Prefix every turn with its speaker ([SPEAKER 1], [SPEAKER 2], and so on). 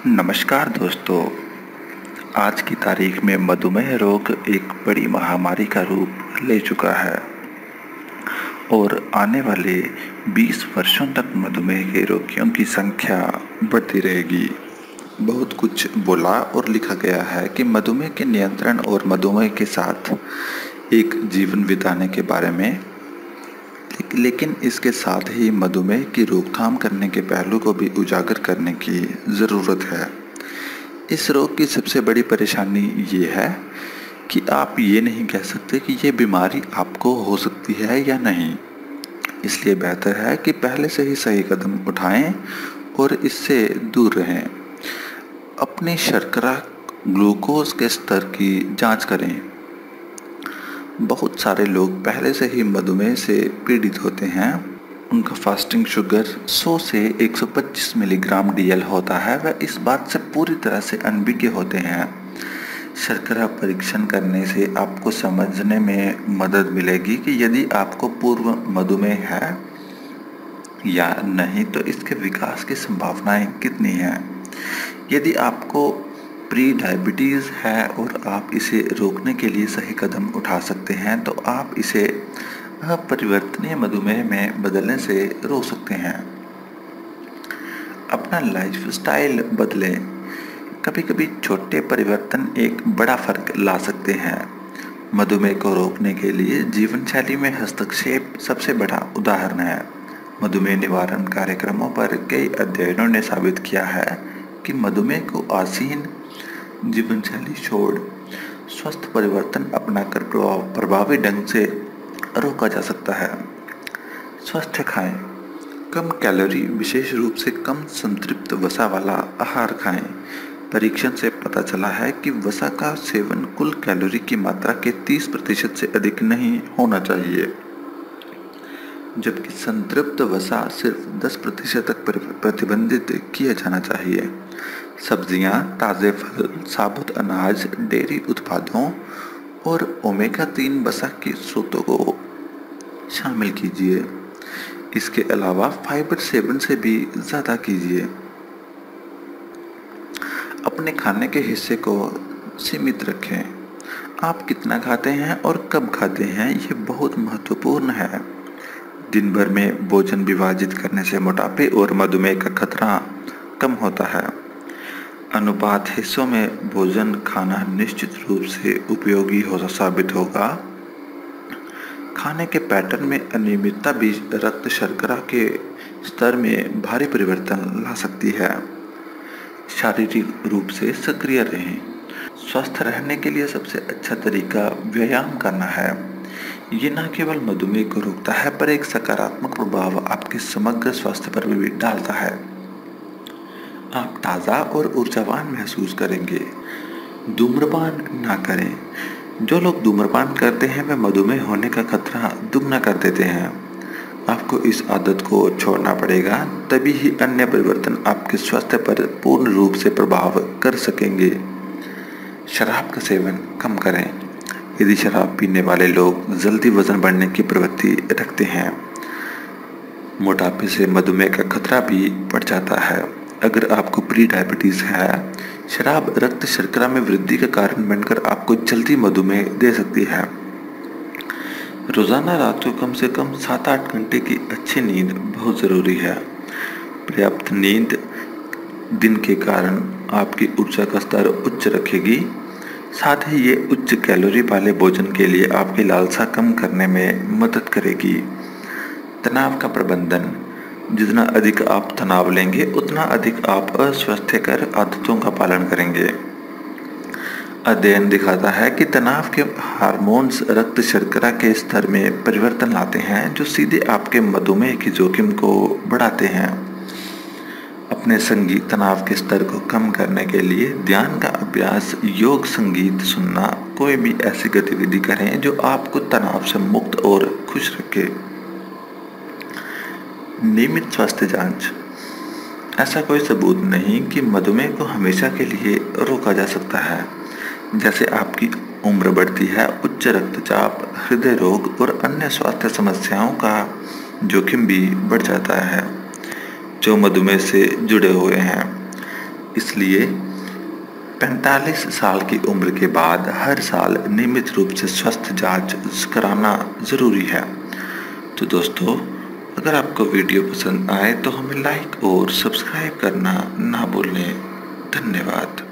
[SPEAKER 1] नमस्कार दोस्तों। आज की तारीख में मधुमेह रोग एक बड़ी महामारी का रूप ले चुका है और आने वाले 20 वर्षों तक मधुमेह के रोगियों की संख्या बढ़ती रहेगी। बहुत कुछ बोला और लिखा गया है कि मधुमेह के नियंत्रण और मधुमेह के साथ एक जीवन बिताने के बारे में, लेकिन इसके साथ ही मधुमेह की रोकथाम करने के पहलू को भी उजागर करने की ज़रूरत है। इस रोग की सबसे बड़ी परेशानी ये है कि आप ये नहीं कह सकते कि ये बीमारी आपको हो सकती है या नहीं। इसलिए बेहतर है कि पहले से ही सही कदम उठाएं और इससे दूर रहें। अपनी शर्करा ग्लूकोज के स्तर की जांच करें। बहुत सारे लोग पहले से ही मधुमेह से पीड़ित होते हैं। उनका फास्टिंग शुगर 100 से 125 मिलीग्राम डीएल होता है। वह इस बात से पूरी तरह से अनभिज्ञ होते हैं। शर्करा परीक्षण करने से आपको समझने में मदद मिलेगी कि यदि आपको पूर्व मधुमेह है या नहीं, तो इसके विकास की संभावनाएं कितनी हैं। यदि आपको प्री डायबिटीज़ है और आप इसे रोकने के लिए सही कदम उठा सकते हैं, तो आप इसे अपरिवर्तनीय मधुमेह में बदलने से रोक सकते हैं। अपना लाइफस्टाइल बदलें। कभी कभी छोटे परिवर्तन एक बड़ा फर्क ला सकते हैं। मधुमेह को रोकने के लिए जीवन शैली में हस्तक्षेप सबसे बड़ा उदाहरण है। मधुमेह निवारण कार्यक्रमों पर कई अध्ययनों ने साबित किया है कि मधुमेह को आसीन जीवन शैली छोड़ स्वस्थ परिवर्तन अपनाकर प्रभावी ढंग से रोका जा सकता है। स्वस्थ खाएं। कम कैलोरी, विशेष रूप से कम संतृप्त वसा वाला आहार खाएं। परीक्षण से पता चला है कि वसा का सेवन कुल कैलोरी की मात्रा के 30% से अधिक नहीं होना चाहिए, जबकि संतृप्त वसा सिर्फ 10% तक प्रतिबंधित किया जाना चाहिए। सब्जियां, ताज़े फल, साबुत अनाज, डेयरी उत्पादों और ओमेगा 3 वसा के स्रोतों को शामिल कीजिए। इसके अलावा फाइबर सेवन से भी ज़्यादा कीजिए। अपने खाने के हिस्से को सीमित रखें। आप कितना खाते हैं और कब खाते हैं, ये बहुत महत्वपूर्ण है। दिन भर में भोजन विभाजित करने से मोटापे और मधुमेह का खतरा कम होता है। अनुपात हिस्सों में भोजन खाना निश्चित रूप से उपयोगी हो साबित होगा। खाने के पैटर्न में अनियमितता भी रक्त शर्करा के स्तर में भारी परिवर्तन ला सकती है। शारीरिक रूप से सक्रिय रहें। स्वस्थ रहने के लिए सबसे अच्छा तरीका व्यायाम करना है। ये न केवल मधुमेह को रोकता है, पर एक सकारात्मक प्रभाव आपके समग्र स्वास्थ्य पर भी डालता है। आप ताज़ा और ऊर्जावान महसूस करेंगे। धूम्रपान ना करें। जो लोग धूम्रपान करते हैं वे मधुमेह होने का खतरा दुगना कर देते हैं। आपको इस आदत को छोड़ना पड़ेगा, तभी ही अन्य परिवर्तन आपके स्वास्थ्य पर पूर्ण रूप से प्रभाव कर सकेंगे। शराब का सेवन कम करें। यदि शराब पीने वाले लोग जल्दी वजन बढ़ने की प्रवृत्ति रखते हैं, मोटापे से मधुमेह का खतरा भी बढ़ जाता है। अगर आपको प्री डायबिटीज़ है, शराब रक्त शर्करा में वृद्धि का कारण बनकर आपको जल्दी मधुमेह दे सकती है। रोज़ाना रात को कम से कम 7-8 घंटे की अच्छी नींद बहुत ज़रूरी है। पर्याप्त नींद दिन के कारण आपकी ऊर्जा का स्तर उच्च रखेगी। साथ ही ये उच्च कैलोरी वाले भोजन के लिए आपकी लालसा कम करने में मदद करेगी। तनाव का प्रबंधन। जितना अधिक आप तनाव लेंगे, उतना अधिक आप अस्वास्थ्यकर आदतों का पालन करेंगे। अध्ययन दिखाता है कि तनाव के हार्मोन्स रक्त शर्करा के स्तर में परिवर्तन लाते हैं, जो सीधे आपके मधुमेह की जोखिम को बढ़ाते हैं। अपने संगीत तनाव के स्तर को कम करने के लिए ध्यान का अभ्यास, योग, संगीत सुनना, कोई भी ऐसी गतिविधि करें जो आपको तनाव से मुक्त और खुश रखे। नियमित स्वास्थ्य जांच। ऐसा कोई सबूत नहीं कि मधुमेह को हमेशा के लिए रोका जा सकता है। जैसे आपकी उम्र बढ़ती है, उच्च रक्तचाप, हृदय रोग और अन्य स्वास्थ्य समस्याओं का जोखिम भी बढ़ जाता है जो मधुमेह से जुड़े हुए हैं। इसलिए 45 साल की उम्र के बाद हर साल नियमित रूप से स्वास्थ्य जांच कराना ज़रूरी है। तो दोस्तों, अगर आपको वीडियो पसंद आए तो हमें लाइक और सब्सक्राइब करना ना भूलें। धन्यवाद।